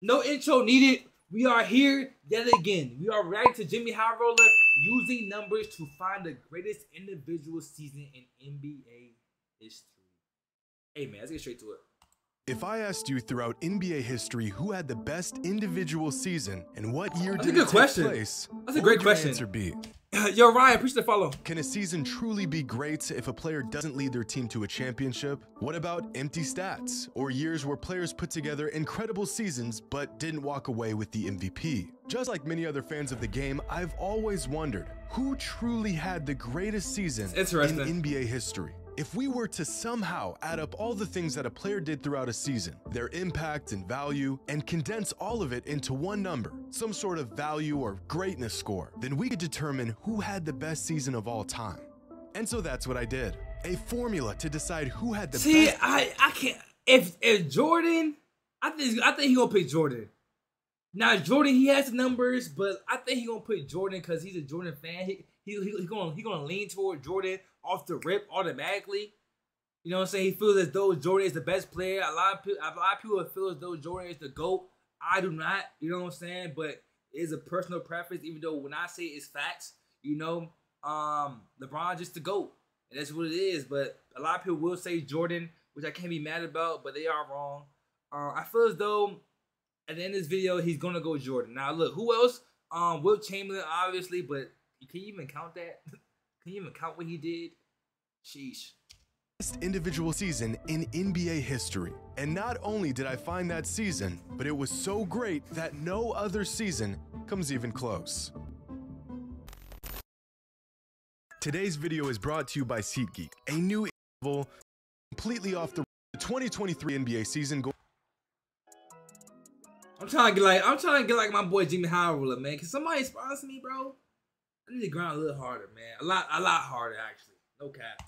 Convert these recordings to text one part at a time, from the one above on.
No intro needed. We are here yet again. We are reacting to JxmyHighroller using numbers to find the greatest individual season in NBA history. Hey man, let's get straight to it. If I asked you throughout NBA history who had the best individual season and what year That's did a good it take question. place, That's a great what would your question. answer be? Yo, Ryan, appreciate the follow. Can a season truly be great if a player doesn't lead their team to a championship? What about empty stats or years where players put together incredible seasons but didn't walk away with the MVP? Just like many other fans of the game, I've always wondered who truly had the greatest season in NBA history. If we were to somehow add up all the things that a player did throughout a season, their impact and value, and condense all of it into one number, some sort of value or greatness score, then we could determine who had the best season of all time. And so that's what I did. A formula to decide who had the best. See, I can't. If Jordan, I think he gonna pick Jordan. Now Jordan, he has the numbers, but I think he gonna put Jordan because he's a Jordan fan. He gonna lean toward Jordan off the rip automatically. You know what I'm saying? He feels as though Jordan is the best player. A lot of people feel as though Jordan is the GOAT. I do not. You know what I'm saying? But it's a personal preference. Even though when I say it's facts, you know, LeBron just the GOAT, and that's what it is. But a lot of people will say Jordan, which I can't be mad about, but they are wrong. I feel as though at the end of this video, he's gonna go Jordan. Now look, who else? Wilt Chamberlain, obviously, but can you even count that? Can you even count what he did? Sheesh. Best individual season in NBA history. And not only did I find that season, but it was so great that no other season comes even close. Today's video is brought to you by SeatGeek, a new completely off the 2023 NBA season. I'm trying to get like my boy JxmyHighroller, man. Can somebody sponsor me, bro? I need to grind a little harder, man. A lot harder, actually. No cap.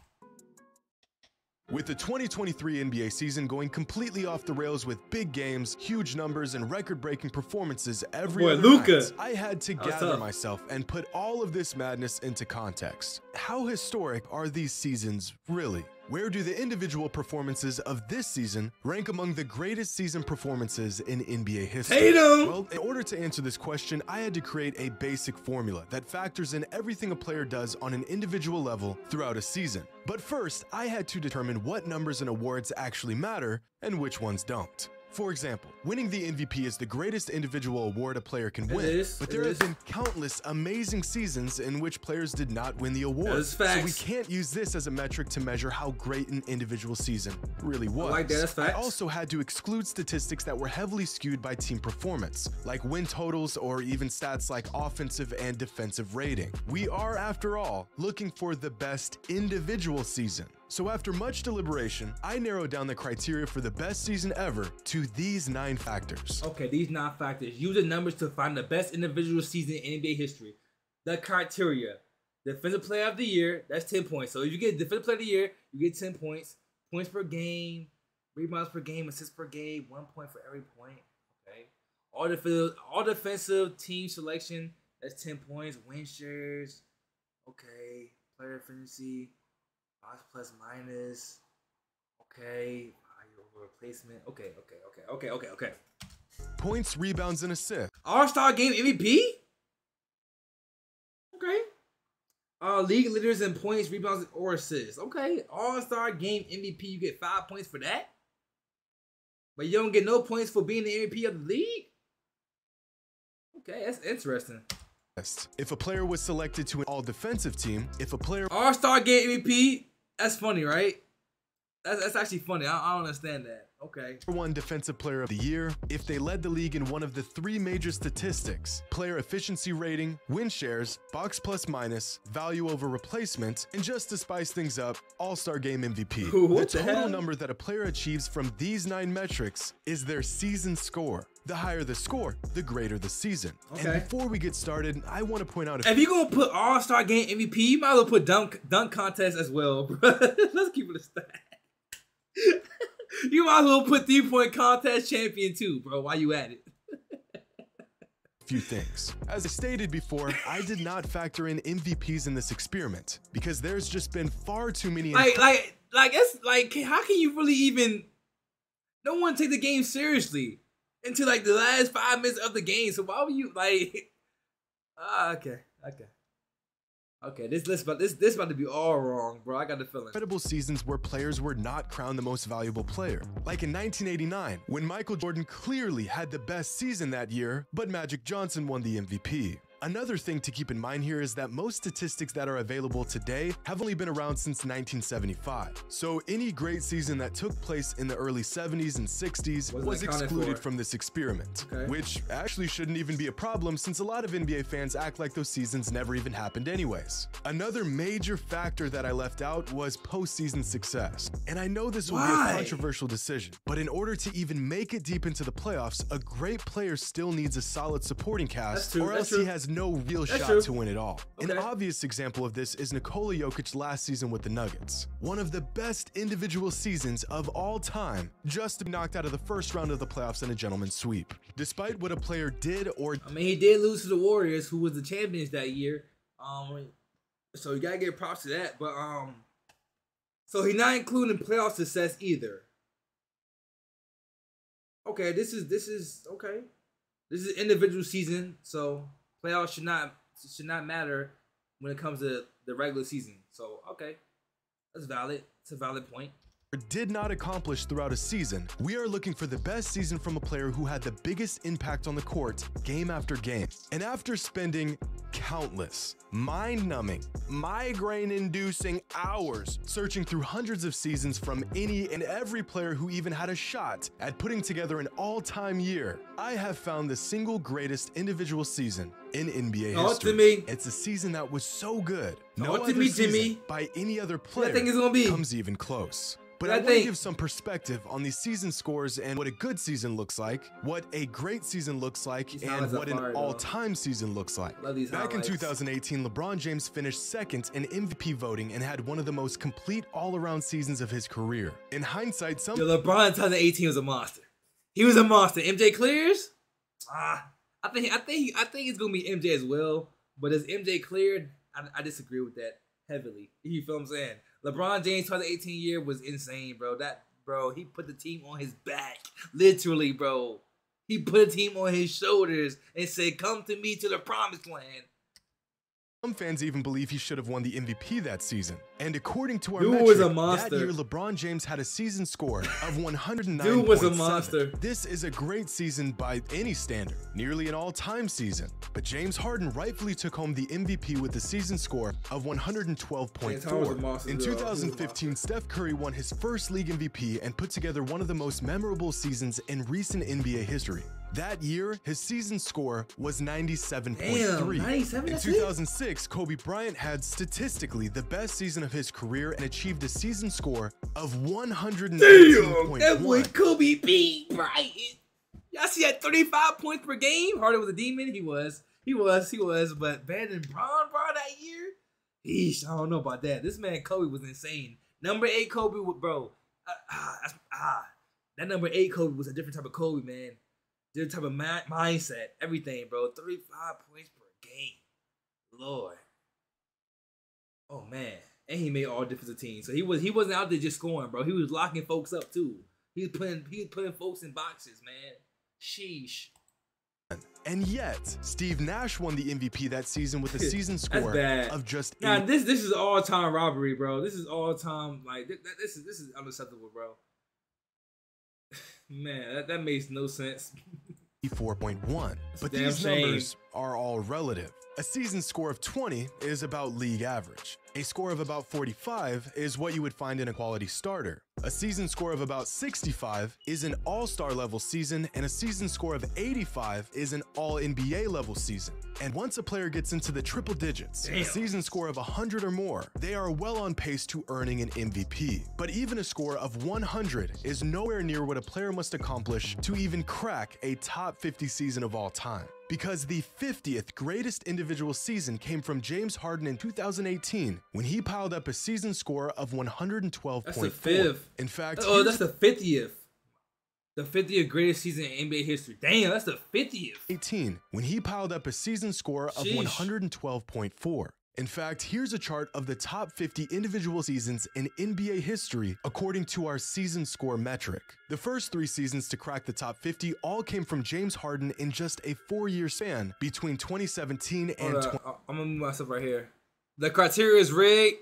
With the 2023 NBA season going completely off the rails with big games, huge numbers, and record-breaking performances every other night, I had to gather myself and put all of this madness into context. How historic are these seasons really? Where do the individual performances of this season rank among the greatest season performances in NBA history? Well, in order to answer this question, I had to create a basic formula that factors in everything a player does on an individual level throughout a season. But first, I had to determine what numbers and awards actually matter and which ones don't. For example, winning the MVP is the greatest individual award a player can win, but there have been countless amazing seasons in which players did not win the award. So we can't use this as a metric to measure how great an individual season really was. I also had to exclude statistics that were heavily skewed by team performance, like win totals or even stats like offensive and defensive rating. We are, after all, looking for the best individual season. So after much deliberation, I narrowed down the criteria for the best season ever to these 9 factors. Okay, these 9 factors. Use the numbers to find the best individual season in NBA history. The criteria. Defensive Player of the Year, that's 10 points. So if you get Defensive Player of the Year, you get 10 points. Points per game, rebounds per game, assists per game, 1 point for every point. Okay. All defensive team selection, that's 10 points. Win shares. Okay. Player efficiency. Box plus minus. Okay. Replacement. Okay. Points, rebounds, and assists. All-Star Game MVP? Okay. League leaders in points, rebounds, or assists. Okay. All-Star Game MVP, you get 5 points for that? But you don't get no points for being the MVP of the league? Okay, that's interesting. If a player was selected to an all-defensive team, if a player... All-Star Game MVP? That's funny, right? That's actually funny. I don't understand that. Okay. One Defensive Player of the Year, if they led the league in one of the 3 major statistics, player efficiency rating, win shares, box plus minus, value over replacement, and just to spice things up, All-Star Game MVP. The total number that a player achieves from these 9 metrics is their season score. The higher the score, the greater the season. Okay. And before we get started, I want to point out if you're going to put All-Star Game MVP, you might as well put dunk contest as well, bro. Let's keep it a stack. You might as well put 3-point contest champion too, bro, while you at it. Few things. As I stated before, I did not factor in MVPs in this experiment because there's just been far too many. It's like, how can you really even? No one take the game seriously. into like the last 5 minutes of the game. So why were you like? Okay. This about to be all wrong, bro. I got the feeling. Incredible seasons where players were not crowned the most valuable player, like in 1989 when Michael Jordan clearly had the best season that year, but Magic Johnson won the MVP. Another thing to keep in mind here is that most statistics that are available today have only been around since 1975. So any great season that took place in the early 70s and 60s was excluded from this experiment, which actually shouldn't even be a problem since a lot of NBA fans act like those seasons never even happened anyways. Another major factor that I left out was postseason success. And I know this will be a controversial decision, but in order to even make it deep into the playoffs, a great player still needs a solid supporting cast, or else he has no real shot to win it all. An obvious example of this is Nikola Jokic last season with the Nuggets. One of the best individual seasons of all time, just to be knocked out of the first round of the playoffs in a gentleman's sweep. Despite what a player did or... I mean, he did lose to the Warriors, who was the champions that year. So you gotta give props to that. But so he's not including playoff success either. Okay, this is okay. This is individual season, so playoffs should not matter when it comes to the regular season. So okay, that's valid. It's a valid point. Did not accomplish throughout a season, we are looking for the best season from a player who had the biggest impact on the court game after game. And after spending countless, mind-numbing, migraine-inducing hours searching through hundreds of seasons from any and every player who even had a shot at putting together an all-time year, I have found the single greatest individual season in NBA history. It's a season that was so good, no other season by any other player comes even close. But I want to give some perspective on these season scores and what a good season looks like, what a great season looks like, and what an all-time season looks like. Back in 2018, LeBron James finished second in MVP voting and had one of the most complete all-around seasons of his career. In hindsight, LeBron in 2018 was a monster. He was a monster. MJ clears? I think it's gonna be MJ as well. But as MJ cleared, I disagree with that heavily. You feel what I'm saying? LeBron James 2018 year was insane, bro. He put the team on his back. Literally, bro. He put a team on his shoulders and said, come to me to the promised land. Some fans even believe he should have won the MVP that season. And according to our metric, that year LeBron James had a season score of 109.7. Dude was a monster. This is a great season by any standard, nearly an all-time season. But James Harden rightfully took home the MVP with a season score of 112.4. In 2015, Steph Curry won his first league MVP and put together one of the most memorable seasons in recent NBA history. That year, his season score was 97.3. In 2006, Kobe Bryant had statistically the best season of his career and achieved a season score of 119.1. That boy Kobe B. Bryant. Y'all see that 35 points per game? Harden was a demon. He was. But better than Bron, bro, that year? Eesh, I don't know about that. This man Kobe was insane. Number 8 Kobe, bro. That number 8 Kobe was a different type of Kobe, man. Different type of mindset, everything, bro. 35 points per game, Lord. Oh man, and he made all different teams. So he wasn't out there just scoring, bro. He was locking folks up too. He was putting folks in boxes, man. Sheesh. And yet, Steve Nash won the MVP that season with a season score of just 8. Nah, this is all time robbery, bro. This is all time like this is unacceptable, bro. Man, that makes no sense. 4.1. But these numbers are all relative. A season score of 20 is about league average. A score of about 45 is what you would find in a quality starter. A season score of about 65 is an all-star level season, and a season score of 85 is an all-NBA level season. And once a player gets into the triple digits, a season score of 100 or more, they are well on pace to earning an MVP. But even a score of 100 is nowhere near what a player must accomplish to even crack a top 50 season of all time. Because the 50th greatest individual season came from James Harden in 2018 when he piled up a season score of 112.4. That's the 5th. In fact, that's the 50th. The 50th greatest season in NBA history. Damn, that's the 50th. 18 when he piled up a season score of 112.4. In fact, here's a chart of the top 50 individual seasons in NBA history according to our season score metric. The first 3 seasons to crack the top 50 all came from James Harden in just a 4-year span between 2017 and I'm gonna move myself right here. The criteria is rigged.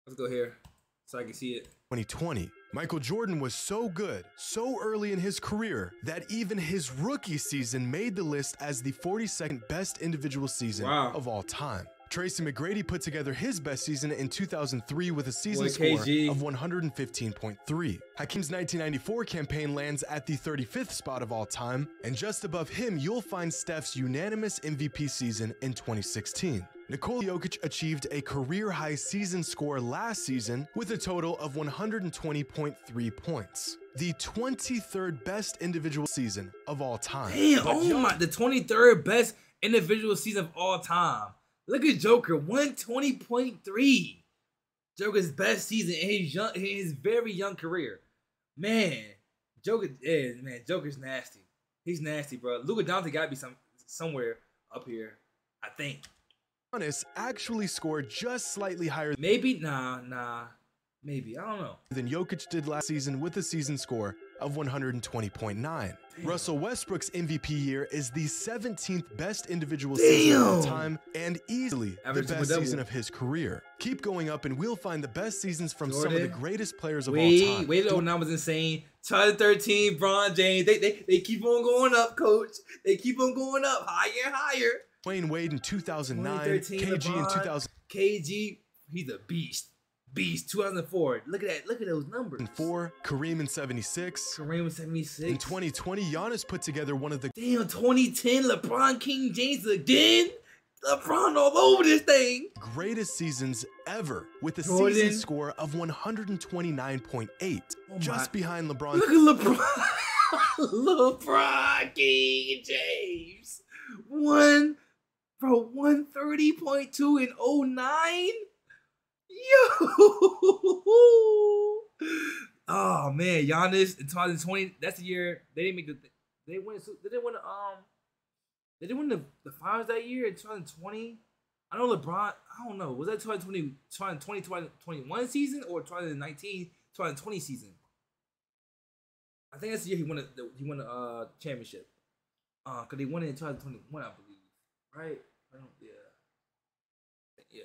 Let's go here so I can see it. 2020. Michael Jordan was so good so early in his career that even his rookie season made the list as the 42nd best individual season of all time. Tracy McGrady put together his best season in 2003 with a season score of 115.3. Hakeem's 1994 campaign lands at the 35th spot of all time, and just above him you'll find Steph's unanimous MVP season in 2016. Nikola Jokic achieved a career-high season score last season with a total of 120.3 points. The 23rd best individual season of all time. Damn, the 23rd best individual season of all time. Look at Joker, 120.3. Joker's best season in his very young career. Man, Joker's nasty. He's nasty, bro. Luka Doncic got to be somewhere up here, I think. Giannis actually scored just slightly higher. Maybe, maybe, I don't know. Than Jokic did last season with a season score of 120.9. Russell Westbrook's MVP year is the 17th best individual season of all time and easily the best season of his career. Keep going up and we'll find the best seasons from some of the greatest players of all time. Wait, 09 was insane. 2013, Bron James. They keep on going up, coach. They keep on going up higher and higher. Dwayne Wade in 2009, KG LeBron, in 2000. KG, he's a beast. 2004. Look at those numbers. 4, Kareem in 76. Kareem in 76. In 2020, Giannis put together one of the 2010, LeBron King James again. LeBron all over this thing. Greatest seasons ever with a season score of 129.8. Just behind LeBron. Look at LeBron. LeBron King James. 130.2 in 09? Yo! Oh man, Giannis in 2020. That's the year they didn't make the. They didn't win the finals that year in 2020. I know LeBron. I don't know. Was that 2021 season or 2020 season? I think that's the year he won the championship. Cause they won it in 2021, I believe. Right? Yeah.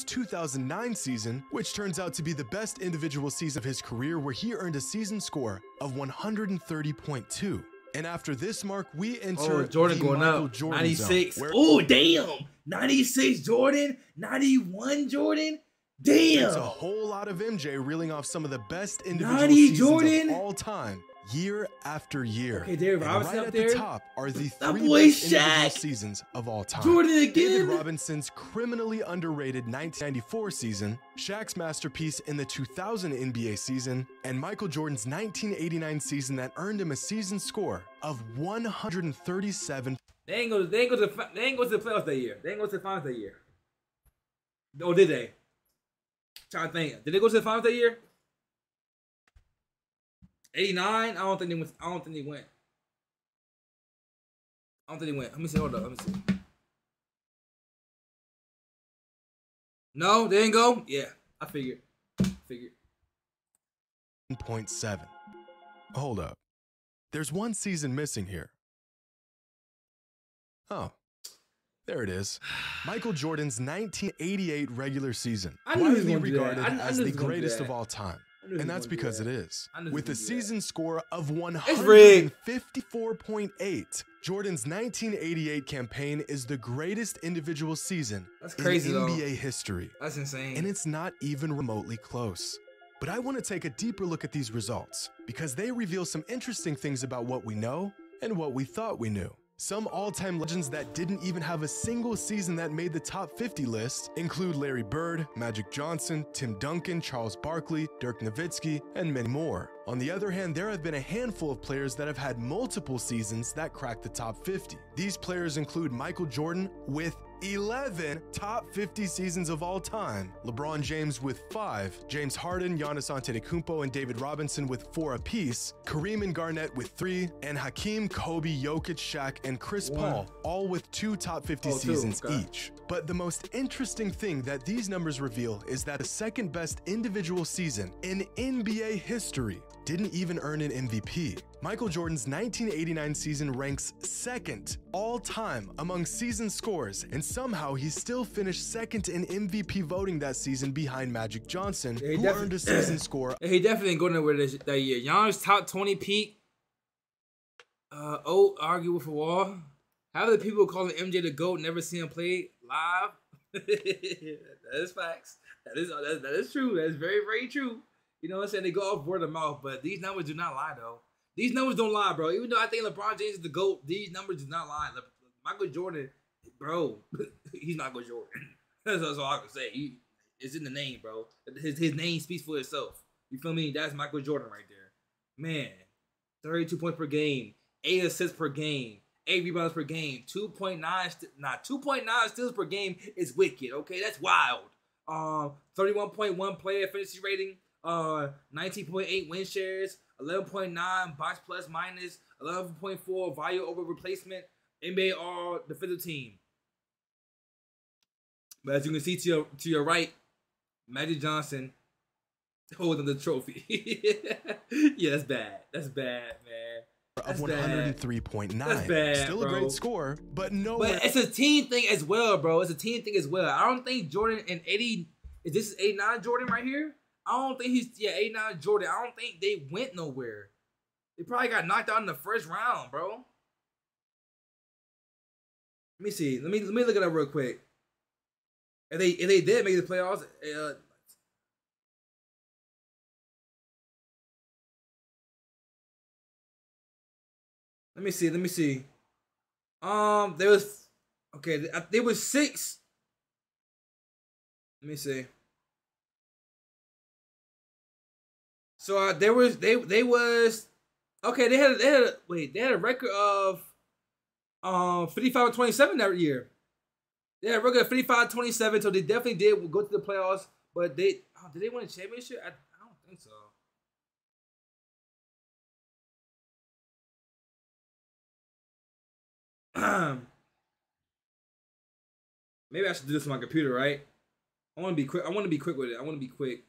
2009 season, which turns out to be the best individual season of his career, where he earned a season score of 130.2. And after this mark, we enter Jordan the going Michael up. Jordan 96. Zone, Oh, damn. 96 Jordan. 91 Jordan. Damn. It's a whole lot of MJ reeling off some of the best individual seasons of all time, year after year. Okay, David Robinson right up at the top are the 3 best individual seasons of all time. Jordan again. David Robinson's criminally underrated 1994 season, Shaq's masterpiece in the 2000 NBA season, and Michael Jordan's 1989 season that earned him a season score of 137. They ain't go to the playoffs that year. They ain't go to the finals that year. Oh, did they? Trying to think. Did they go to the finals that year? 89? I don't think they went. Let me see. Hold up. Let me see. No, they didn't go? Yeah, I figured. 0.7. Hold up. There's one season missing here. Oh. There it is. Michael Jordan's 1988 regular season, widely regarded as the greatest of all time. And that's because it is. With a season score of 154.8, Jordan's 1988 campaign is the greatest individual season in NBA history. That's insane. And it's not even remotely close. But I want to take a deeper look at these results because they reveal some interesting things about what we know and what we thought we knew. Some all-time legends that didn't even have a single season that made the top 50 list include Larry Bird, Magic Johnson, Tim Duncan, Charles Barkley, Dirk Nowitzki, and many more. On the other hand, there have been a handful of players that have had multiple seasons that cracked the top 50. These players include Michael Jordan with 11 top 50 seasons of all time. LeBron James with 5, James Harden, Giannis Antetokounmpo, and David Robinson with 4 apiece, Kareem and Garnett with 3, and Hakeem, Kobe, Jokic, Shaq, and Chris Paul, all with 2 top 50 seasons each. But the most interesting thing that these numbers reveal is that the second best individual season in NBA history didn't even earn an MVP. Michael Jordan's 1989 season ranks 2nd all-time among season scores, and somehow he still finished 2nd in MVP voting that season behind Magic Johnson, who earned a season score. He definitely ain't going nowhere that year. Giannis top 20 peak. Argue with a wall. How do the people calling MJ the GOAT never see him play live? That is facts. That is true. That is very, very true. You know what I'm saying? They go off word of mouth, but these numbers do not lie, though. These numbers don't lie, bro. Even though I think LeBron James is the GOAT, these numbers do not lie. Michael Jordan, bro, he's Michael Jordan. That's all I can say. It's in the name, bro. His name speaks for itself. You feel me? That's Michael Jordan right there. Man, 32 points per game, 8 assists per game, 8 rebounds per game, 2.9 steals per game is wicked, okay? That's wild. 31.1 player efficiency rating, 19.8 win shares, 11.9 box plus minus, 11.4 value over replacement, NBA All Defensive Team. But as you can see to your right, Magic Johnson holding the trophy. Yeah, that's bad. That's bad, man. Of 103.9. That's bad, still bro. A great score, but no. But it's a team thing as well, bro. It's a team thing as well. I don't think Jordan and 80. Is this 89 Jordan right here? I don't think he's 89 Jordan. I don't think they went nowhere. They probably got knocked out in the first round, bro. Let me see. Let me look it up real quick. If they did make the playoffs, let me see. There was there was 6. Let me see. So they had a record of 55-27 that year. They had a record of 55-27, so they definitely did go to the playoffs. But did they win a championship? I don't think so. Maybe I should do this on my computer, right? I want to be quick. With it. I want to be quick.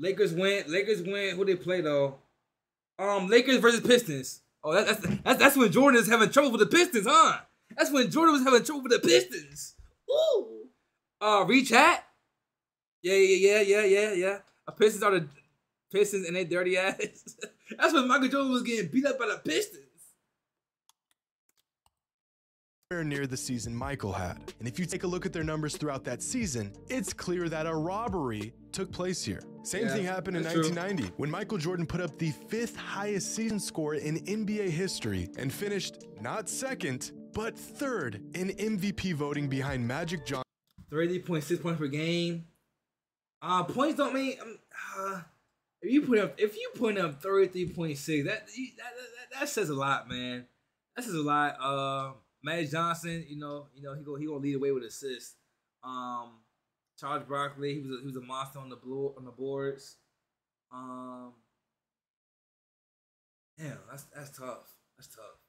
Lakers win. Who they play though? Lakers versus Pistons. Oh, that's when Jordan is having trouble with the Pistons, huh? That's when Jordan was having trouble with the Pistons. Ooh. Reach hat. Yeah. Pistons are the Pistons and they dirty ass. That's when Michael Jordan was getting beat up by the Pistons. Near the season Michael had. And if you take a look at their numbers throughout that season, it's clear that a robbery took place here. Same thing happened in 1990 when Michael Jordan put up the 5th highest season score in NBA history and finished not 2nd, but 3rd in MVP voting behind Magic Johnson. 30.6 points per game. Points don't mean if you put up 33.6, that says a lot, man. That says a lot. Magic Johnson, he gonna lead away with assists. Charles Barkley, he was a monster on the boards. Damn, that's tough. That's tough.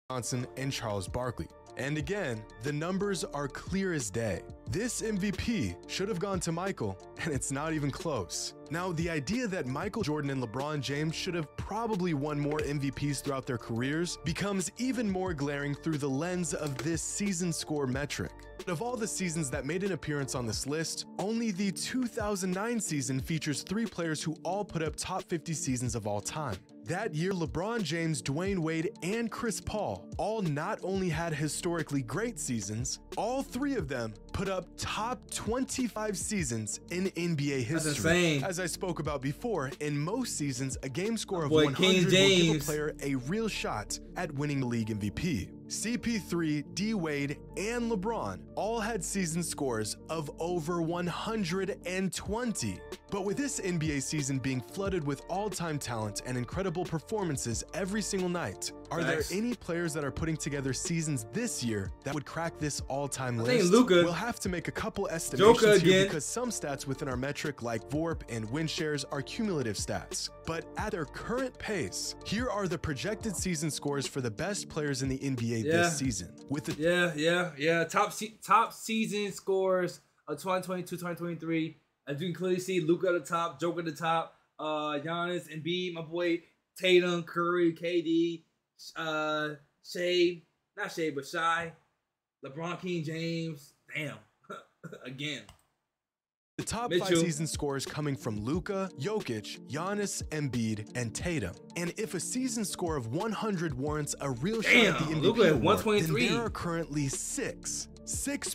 Johnson and Charles Barkley. And again, the numbers are clear as day. This MVP should have gone to Michael, and it's not even close. Now, the idea that Michael Jordan and LeBron James should have probably won more MVPs throughout their careers becomes even more glaring through the lens of this season score metric. Of all the seasons that made an appearance on this list, only the 2009 season features 3 players who all put up top 50 seasons of all time. That year, LeBron James, Dwayne Wade, and Chris Paul all not only had historically great seasons, all 3 of them put up top 25 seasons in NBA history. That's insane. As I spoke about before, in most seasons, a game score of Boy, 100 will give a player a real shot at winning the league MVP. CP3, D-Wade, and LeBron all had season scores of over 120. But with this NBA season being flooded with all-time talent and incredible performances every single night, are there any players that are putting together seasons this year that would crack this all-time list? I think Luka. We'll have to make a couple estimations here because some stats within our metric like VORP and win shares are cumulative stats. But at their current pace, here are the projected season scores for the best players in the NBA this season. With the top season scores of 2022-2023. As you can clearly see, Luka at the top, Joker at the top, Giannis, Embiid, my boy Tatum, Curry, KD, Shai, LeBron, King James. Damn, again. The top 5 season scores coming from Luka, Jokic, Giannis, Embiid, and Tatum. And if a season score of 100 warrants a real shot at the MVP award, then there are currently six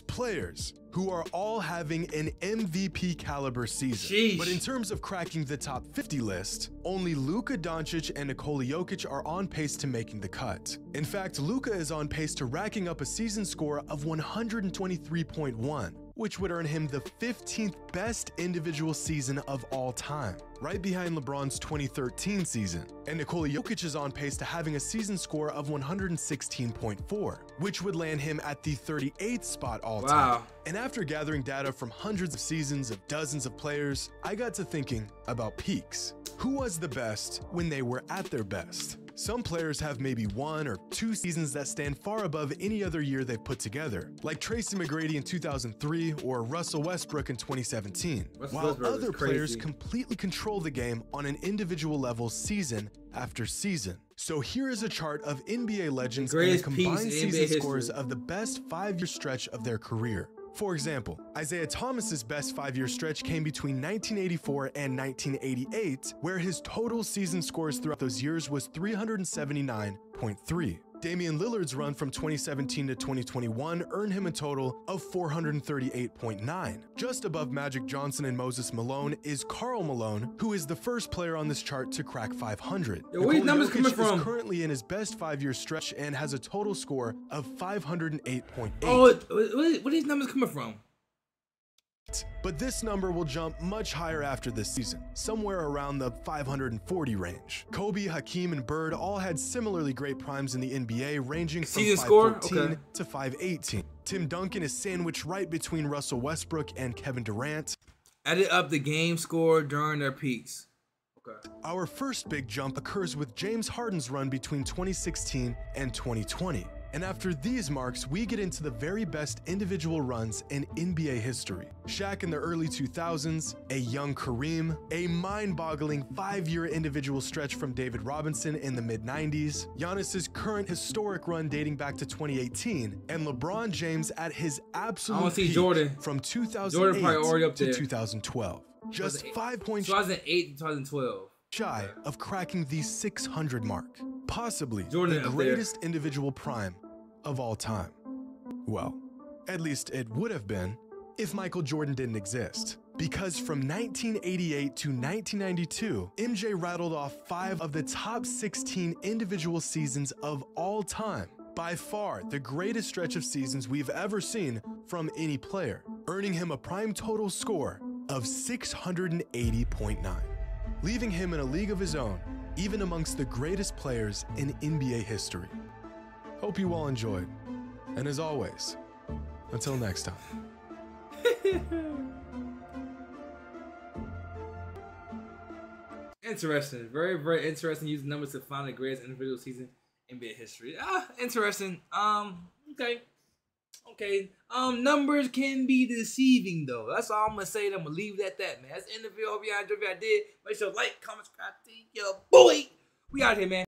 players who are all having an MVP caliber season. Sheesh. But in terms of cracking the top 50 list, only Luka Doncic and Nikola Jokic are on pace to making the cut. In fact, Luka is on pace to racking up a season score of 123.1. which would earn him the 15th best individual season of all time, right behind LeBron's 2013 season. And Nikola Jokic is on pace to having a season score of 116.4, which would land him at the 38th spot all time. And after gathering data from hundreds of seasons of dozens of players, I got to thinking about peaks. Who was the best when they were at their best? Some players have maybe 1 or 2 seasons that stand far above any other year they've put together, like Tracy McGrady in 2003 or Russell Westbrook in 2017, while other players completely control the game on an individual level season after season. So here is a chart of NBA legends and the combined season scores of the best 5-year stretch of their career. For example, Isaiah Thomas's best 5-year stretch came between 1984 and 1988, where his total season scores throughout those years was 379.3. Damian Lillard's run from 2017 to 2021 earned him a total of 438.9. Just above Magic Johnson and Moses Malone is Karl Malone, who is the first player on this chart to crack 500. Where these numbers coming from? Is currently in his best 5-year stretch and has a total score of 508.8. Oh, where are these numbers coming from? But this number will jump much higher after this season, somewhere around the 540 range. Kobe, Hakeem, and Bird all had similarly great primes in the NBA, ranging from 514 to 518. Tim Duncan is sandwiched right between Russell Westbrook and Kevin Durant. Added up the game score during their peaks. Our first big jump occurs with James Harden's run between 2016 and 2020. And after these marks, we get into the very best individual runs in NBA history. Shaq in the early 2000s, a young Kareem, a mind-boggling 5-year individual stretch from David Robinson in the mid-90s, Giannis's current historic run dating back to 2018, and LeBron James at his absolute peak from 2008 to 2012. Just 5 points 2008 to 2012. Shy of cracking the 600 mark. Possibly Jordan the greatest individual prime of all time. Well, at least it would have been if Michael Jordan didn't exist. Because from 1988 to 1992, MJ rattled off 5 of the top 16 individual seasons of all time. By far the greatest stretch of seasons we've ever seen from any player, earning him a prime total score of 680.9, leaving him in a league of his own, even amongst the greatest players in NBA history. Hope you all enjoyed. And as always, until next time. Interesting. Very, very interesting using numbers to find the greatest individual season in NBA history. Interesting. Okay. Numbers can be deceiving though. That's all I'm gonna say. I'm gonna leave it at that, man. That's the end of the video. Hope y'all enjoyed. If y'all did, make sure to like, comment, subscribe to your boy. We out here, man.